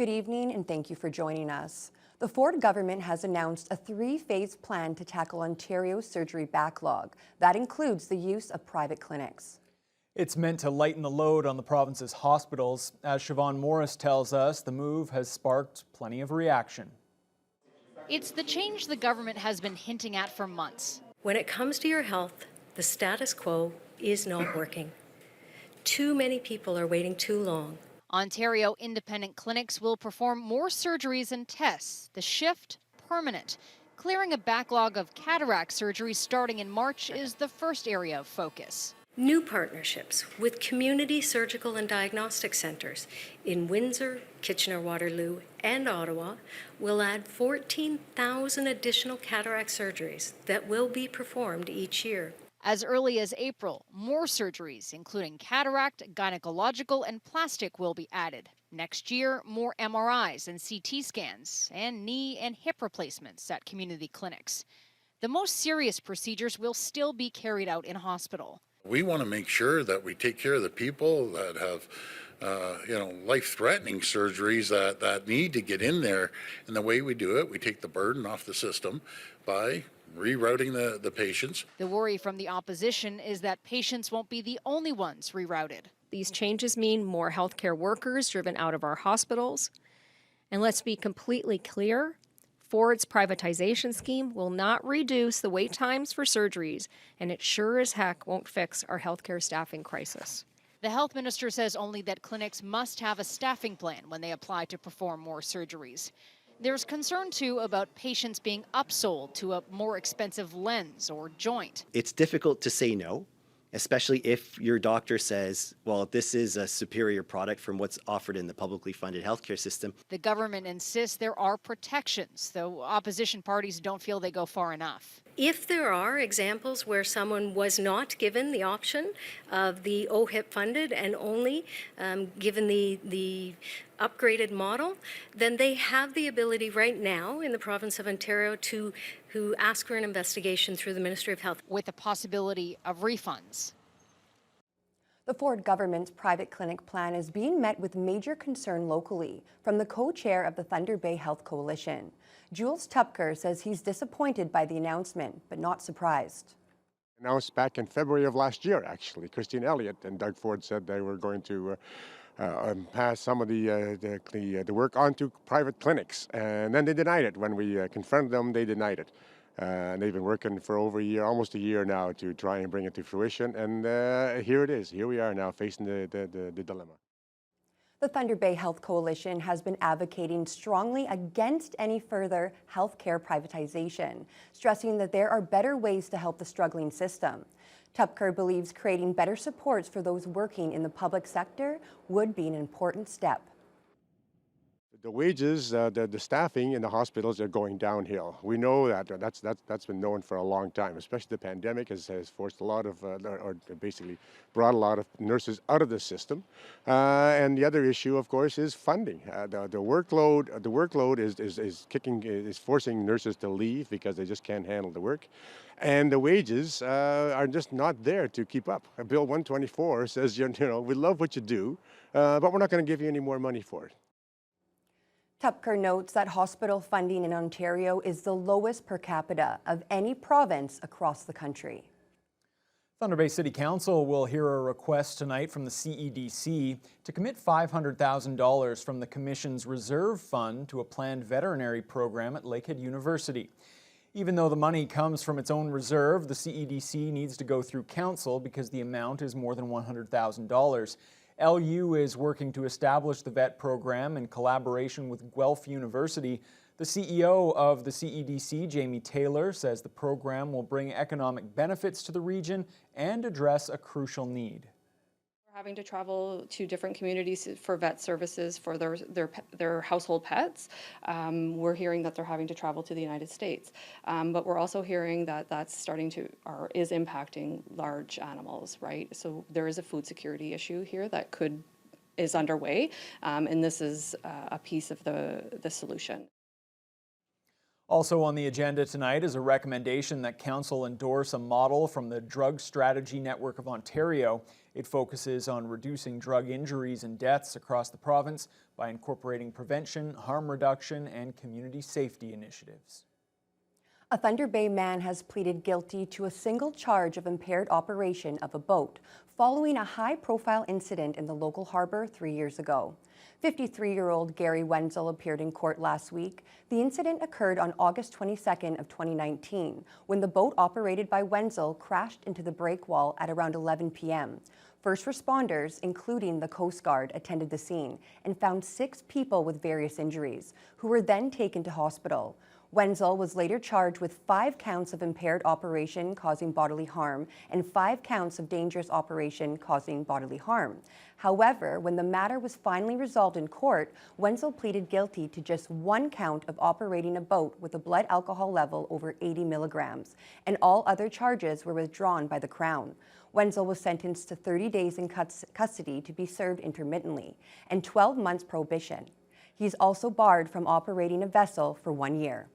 Good evening and thank you for joining us. The Ford government has announced a three-phase plan to tackle Ontario's surgery backlog. That includes the use of private clinics. It's meant to lighten the load on the province's hospitals. As Siobhan Morris tells us, the move has sparked plenty of reaction. It's the change the government has been hinting at for months. When it comes to your health, the status quo is not working. Too many people are waiting too long. Ontario independent clinics will perform more surgeries and tests. The shift, permanent. Clearing a backlog of cataract surgeries starting in March is the first area of focus. New partnerships with community surgical and diagnostic centres in Windsor, Kitchener-Waterloo and Ottawa will add 14,000 additional cataract surgeries that will be performed each year. As early as April, more surgeries, including cataract, gynecological, and plastic, will be added. Next year, more MRIs and CT scans, and knee and hip replacements at community clinics. The most serious procedures will still be carried out in hospital. We want to make sure that we take care of the people that have life-threatening surgeries that need to get in there. And the way we do it, we take the burden off the system by rerouting the patients. The worry from the opposition is that patients won't be the only ones rerouted. These changes mean more healthcare workers driven out of our hospitals. And let's be completely clear, Ford's privatization scheme will not reduce the wait times for surgeries, and it sure as heck won't fix our healthcare staffing crisis. The health minister says only that clinics must have a staffing plan when they apply to perform more surgeries. There's concern, too, about patients being upsold to a more expensive lens or joint. It's difficult to say no, especially if your doctor says, well, this is a superior product from what's offered in the publicly funded healthcare system. The government insists there are protections, though opposition parties don't feel they go far enough. If there are examples where someone was not given the option of the OHIP funded and only given the upgraded model, then they have the ability right now in the province of Ontario to ask for an investigation through the Ministry of Health. With the possibility of refunds. The Ford government's private clinic plan is being met with major concern locally from the co-chair of the Thunder Bay Health Coalition. Jules Tupker says he's disappointed by the announcement, but not surprised. Announced back in February of last year, actually. Christine Elliott and Doug Ford said they were going to pass some of the work onto private clinics, and then they denied it. When we confronted them, they denied it. And they've been working for over a year, almost a year now, to try and bring it to fruition. And here it is. Here we are now facing the dilemma. The Thunder Bay Health Coalition has been advocating strongly against any further healthcare privatization, stressing that there are better ways to help the struggling system. Tupker believes creating better supports for those working in the public sector would be an important step. The wages, the staffing in the hospitals are going downhill. We know that. That's been known for a long time, especially the pandemic has forced a lot of, or basically brought a lot of nurses out of the system. And the other issue, of course, is funding. The workload is forcing nurses to leave because they just can't handle the work. And the wages are just not there to keep up. Bill 124 says, we love what you do, but we're not going to give you any more money for it. Tupker notes that hospital funding in Ontario is the lowest per capita of any province across the country. Thunder Bay City Council will hear a request tonight from the CEDC to commit $500,000 from the Commission's reserve fund to a planned veterinary program at Lakehead University. Even though the money comes from its own reserve, the CEDC needs to go through council because the amount is more than $100,000. LU is working to establish the VET program in collaboration with Guelph University. The CEO of the CEDC, Jamie Taylor, says the program will bring economic benefits to the region and address a crucial need. We're having to travel to different communities for vet services for their household pets. We're hearing that they're having to travel to the United States, but we're also hearing that that's starting to, or is impacting large animals, right? So there is a food security issue here that is underway, and this is a piece of the solution. Also on the agenda tonight is a recommendation that Council endorse a model from the Drug Strategy Network of Ontario. It focuses on reducing drug injuries and deaths across the province by incorporating prevention, harm reduction, and community safety initiatives. A Thunder Bay man has pleaded guilty to a single charge of impaired operation of a boat following a high-profile incident in the local harbor 3 years ago. 53-year-old Gary Wenzel appeared in court last week. The incident occurred on August 22nd of 2019 when the boat operated by Wenzel crashed into the break wall at around 11 p.m. First responders, including the Coast Guard, attended the scene and found 6 people with various injuries, who were then taken to hospital. Wenzel was later charged with 5 counts of impaired operation causing bodily harm and 5 counts of dangerous operation causing bodily harm. However, when the matter was finally resolved in court, Wenzel pleaded guilty to just 1 count of operating a boat with a blood alcohol level over 80 milligrams, and all other charges were withdrawn by the Crown. Wenzel was sentenced to 30 days in custody to be served intermittently and 12 months prohibition. He's also barred from operating a vessel for 1 year.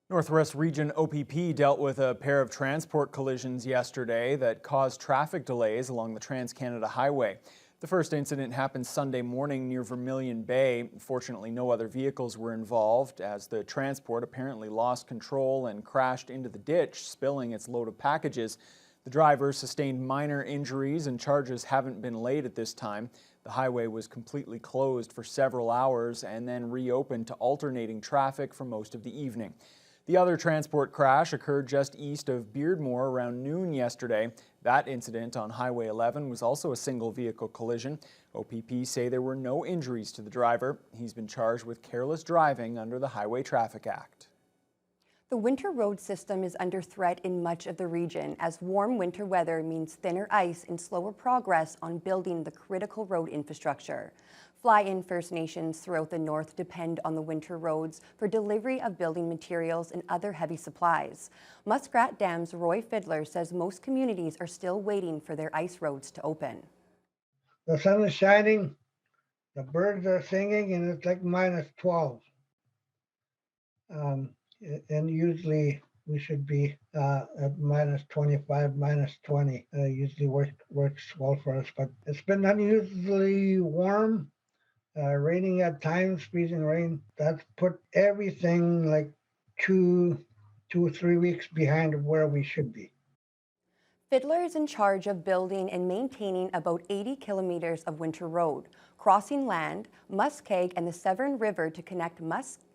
Northwest Region OPP dealt with a pair of transport collisions yesterday that caused traffic delays along the Trans-Canada Highway. The first incident happened Sunday morning near Vermilion Bay. Fortunately, no other vehicles were involved as the transport apparently lost control and crashed into the ditch, spilling its load of packages. The driver sustained minor injuries and charges haven't been laid at this time. The highway was completely closed for several hours and then reopened to alternating traffic for most of the evening. The other transport crash occurred just east of Beardmore around noon yesterday. That incident on Highway 11 was also a single vehicle collision. OPP say there were no injuries to the driver. He's been charged with careless driving under the Highway Traffic Act. The winter road system is under threat in much of the region as warm winter weather means thinner ice and slower progress on building the critical road infrastructure. Fly-in First Nations throughout the north depend on the winter roads for delivery of building materials and other heavy supplies. Muskrat Dam's Roy Fiddler says most communities are still waiting for their ice roads to open. The sun is shining, the birds are singing, and it's like minus 12. And usually we should be at minus 25, minus 20. Usually works well for us, but it's been unusually warm. Raining at times, freezing rain. That's put everything like 2 or 3 weeks behind where we should be. Fiddler is in charge of building and maintaining about 80 kilometers of winter road, crossing land, Muskeg, and the Severn River to connect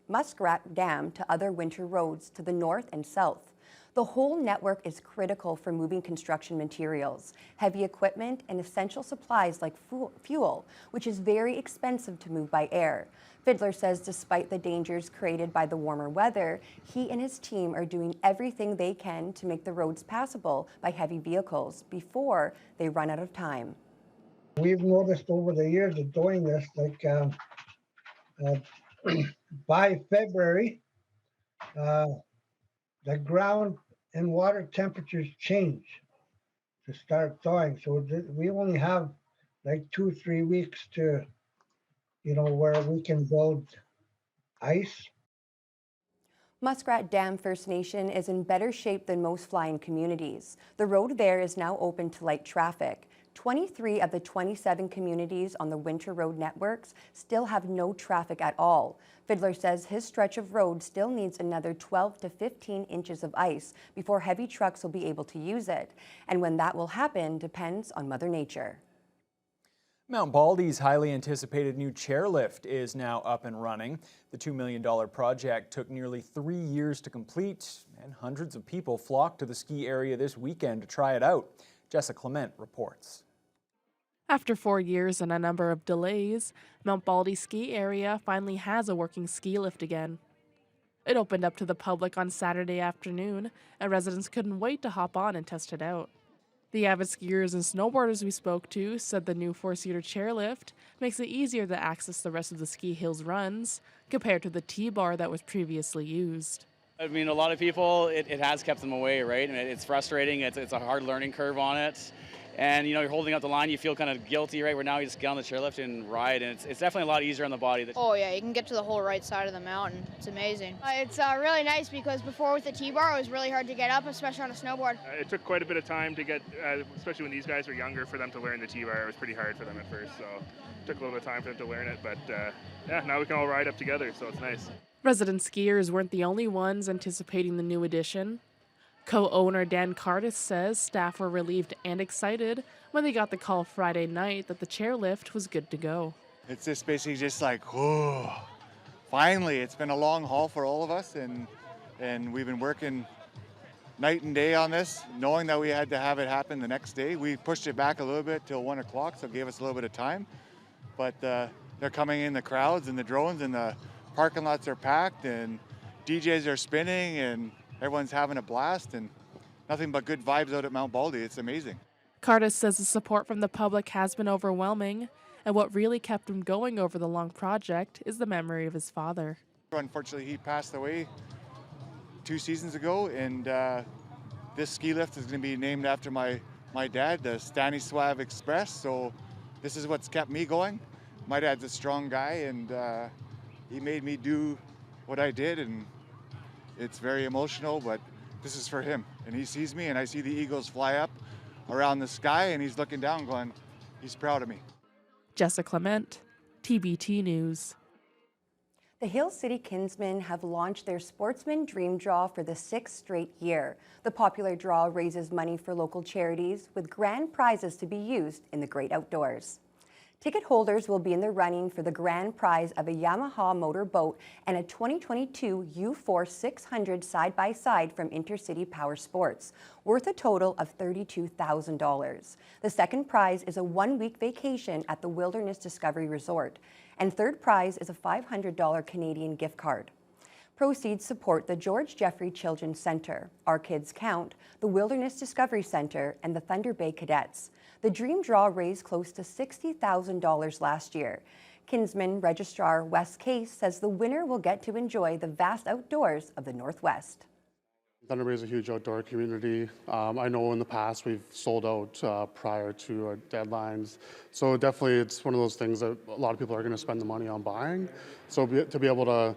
Muskrat Dam to other winter roads to the north and south. The whole network is critical for moving construction materials, heavy equipment, and essential supplies like fuel, which is very expensive to move by air. Fiddler says despite the dangers created by the warmer weather, he and his team are doing everything they can to make the roads passable by heavy vehicles before they run out of time. We've noticed over the years of doing this, like by February, the ground and water temperatures change to start thawing. So we only have like 2 or 3 weeks to, where we can build ice. Muskrat Dam First Nation is in better shape than most fly-in communities. The road there is now open to light traffic. 23 of the 27 communities on the winter road networks still have no traffic at all. Fiddler says his stretch of road still needs another 12 to 15 inches of ice before heavy trucks will be able to use it. And when that will happen depends on Mother Nature. Mount Baldy's highly anticipated new chairlift is now up and running. The $2 million project took nearly 3 years to complete, and hundreds of people flocked to the ski area this weekend to try it out. Jessica Clement reports. After 4 years and a number of delays, Mount Baldy ski area finally has a working ski lift again. It opened up to the public on Saturday afternoon, and residents couldn't wait to hop on and test it out. The avid skiers and snowboarders we spoke to said the new 4-seater chairlift makes it easier to access the rest of the ski hills runs compared to the T-bar that was previously used. I mean, a lot of people, it has kept them away, right? And it's frustrating. It's a hard learning curve on it. And you're holding up the line, you feel kind of guilty, right? Where now you just get on the chairlift and ride, and it's definitely a lot easier on the body. Oh yeah, you can get to the whole right side of the mountain. It's amazing. It's really nice because before with the T-bar, it was really hard to get up, especially on a snowboard. It took quite a bit of time to get, especially when these guys were younger, for them to learn the T-bar. It was pretty hard for them at first, so it took a little bit of time for them to learn it. But yeah, now we can all ride up together, so it's nice. Resident skiers weren't the only ones anticipating the new addition. Co-owner Dan Cardis says staff were relieved and excited when they got the call Friday night that the chairlift was good to go. It's just basically just like, oh, finally. It's been a long haul for all of us, and we've been working night and day on this, knowing that we had to have it happen the next day. We pushed it back a little bit till 1 o'clock, so it gave us a little bit of time. But they're coming in, the crowds and the drones, and the parking lots are packed, and DJs are spinning, and everyone's having a blast, and nothing but good vibes out at Mount Baldy. It's amazing. Cardis says the support from the public has been overwhelming, and what really kept him going over the long project is the memory of his father. Unfortunately, he passed away 2 seasons ago, and this ski lift is going to be named after my dad, the Stanislav Express, so this is what's kept me going. My dad's a strong guy, and he made me do what I did, and it's very emotional, but this is for him. And he sees me, and I see the eagles fly up around the sky, and he's looking down going, he's proud of me. Jessica Clement, TBT News. The Hill City Kinsmen have launched their Sportsman Dream Draw for the 6th straight year. The popular draw raises money for local charities with grand prizes to be used in the great outdoors. Ticket holders will be in the running for the grand prize of a Yamaha motorboat and a 2022 U4 600 side-by-side from Intercity Power Sports, worth a total of $32,000. The second prize is a 1-week vacation at the Wilderness Discovery Resort, and third prize is a $500 Canadian gift card. Proceeds support the George Jeffrey Children's Center, Our Kids Count, the Wilderness Discovery Center, and the Thunder Bay Cadets. The Dream Draw raised close to $60,000 last year. Kinsman Registrar Wes Case says the winner will get to enjoy the vast outdoors of the Northwest. Thunder Bay is a huge outdoor community. I know in the past we've sold out prior to our deadlines. So definitely it's one of those things that a lot of people are going to spend the money on buying. So to be able to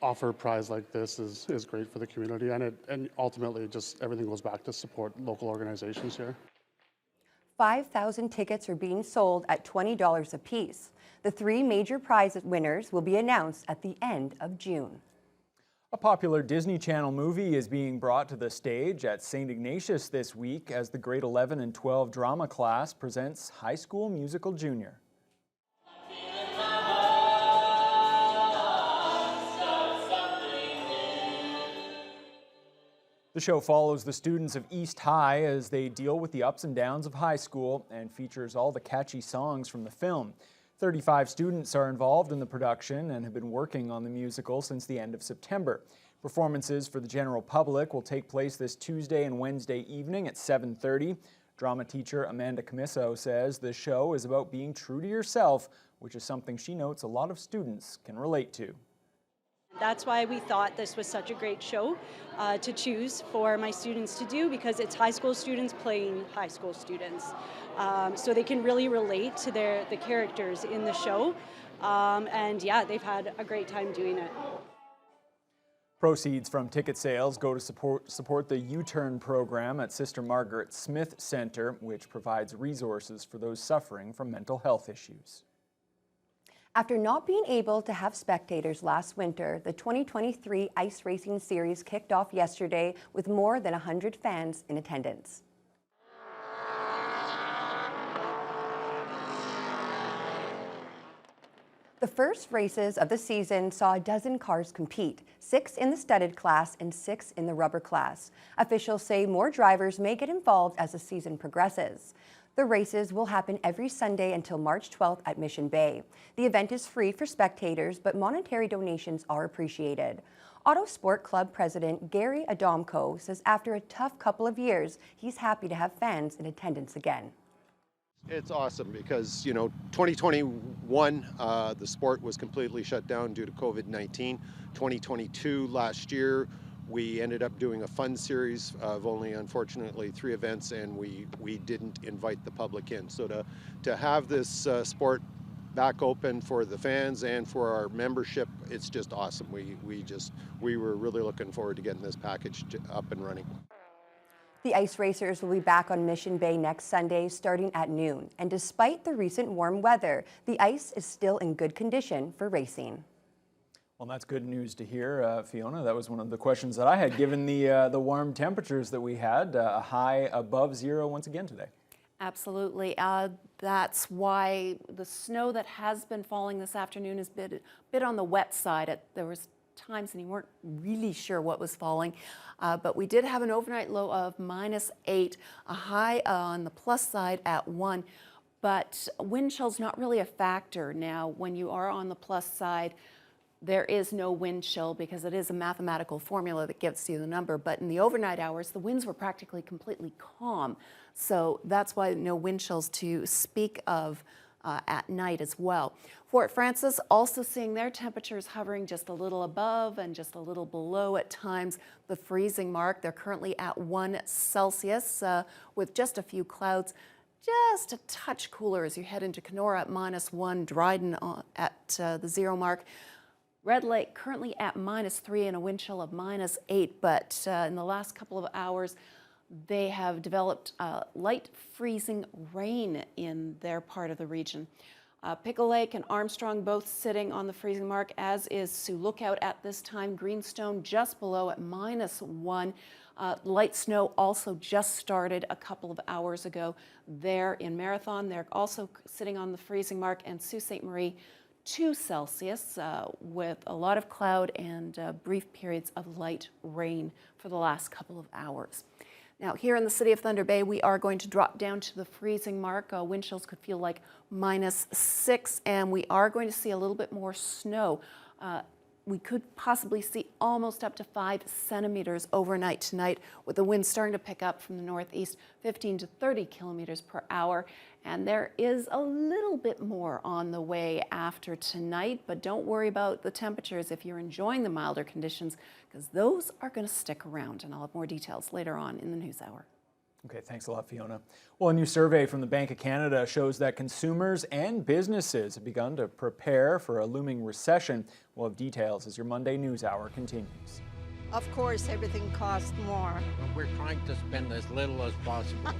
offer a prize like this is great for the community, and ultimately just everything goes back to support local organizations here. 5,000 tickets are being sold at $20 apiece. The 3 major prize winners will be announced at the end of June. A popular Disney Channel movie is being brought to the stage at St. Ignatius this week as the grade 11 and 12 drama class presents High School Musical Junior. The show follows the students of East High as they deal with the ups and downs of high school and features all the catchy songs from the film. 35 students are involved in the production and have been working on the musical since the end of September. Performances for the general public will take place this Tuesday and Wednesday evening at 7:30. Drama teacher Amanda Camiso says the show is about being true to yourself, which is something she notes a lot of students can relate to. That's why we thought this was such a great show to choose for my students to do, because it's high school students playing high school students. So they can really relate to the characters in the show. And yeah, they've had a great time doing it. Proceeds from ticket sales go to support the U-Turn program at Sister Margaret Smith Center, which provides resources for those suffering from mental health issues. After not being able to have spectators last winter, the 2023 Ice Racing Series kicked off yesterday with more than 100 fans in attendance. The first races of the season saw a dozen cars compete, 6 in the studded class and 6 in the rubber class. Officials say more drivers may get involved as the season progresses. The races will happen every Sunday until March 12th at Mission Bay. The event is free for spectators, but monetary donations are appreciated. Auto Sport Club President Gary Adamko says after a tough couple of years, he's happy to have fans in attendance again. It's awesome because, 2021, the sport was completely shut down due to COVID-19. 2022, last year, We ended up doing a fun series of only, unfortunately, 3 events, and we didn't invite the public in. So to have this sport back open for the fans and for our membership, it's just awesome. We were really looking forward to getting this package up and running. The ice racers will be back on Mission Bay next Sunday starting at noon. And despite the recent warm weather, the ice is still in good condition for racing. Well, that's good news to hear, Fiona. That was one of the questions that I had, given the warm temperatures that we had, a high above 0 once again today. Absolutely. That's why the snow that has been falling this afternoon is a bit on the wet side. There was times when you weren't really sure what was falling, but we did have an overnight low of -8, a high on the plus side at 1. But wind chill's not really a factor now. When you are on the plus side, there is no wind chill because it is a mathematical formula that gives you the number. But in the overnight hours, the winds were practically completely calm. So that's why no wind chills to speak of at night as well. Fort Frances also seeing their temperatures hovering just a little above and just a little below at times the freezing mark. They're currently at 1 Celsius with just a few clouds. Just a touch cooler as you head into Kenora at -1, Dryden at the 0 mark. Red Lake currently at -3 and a wind chill of -8, but in the last couple of hours, they have developed light freezing rain in their part of the region. Pickle Lake and Armstrong both sitting on the freezing mark, as is Sioux Lookout at this time. Greenstone just below at -1. Light snow also just started a couple of hours ago there in Marathon. They're also sitting on the freezing mark, and Sault Ste. Marie 2 Celsius with a lot of cloud and brief periods of light rain for the last couple of hours. Now here in the city of Thunder Bay, we are going to drop down to the freezing mark. Wind chills could feel like -6, and we are going to see a little bit more snow. We could possibly see almost up to 5 centimeters overnight tonight, with the wind starting to pick up from the northeast, 15 to 30 kilometers per hour. And there is a little bit more on the way after tonight, but don't worry about the temperatures if you're enjoying the milder conditions, because those are going to stick around. And I'll have more details later on in the news hour. Okay, thanks a lot, Fiona. Well, a new survey from the Bank of Canada shows that consumers and businesses have begun to prepare for a looming recession. We'll have details as your Monday News Hour continues. Of course, everything costs more. We're trying to spend as little as possible.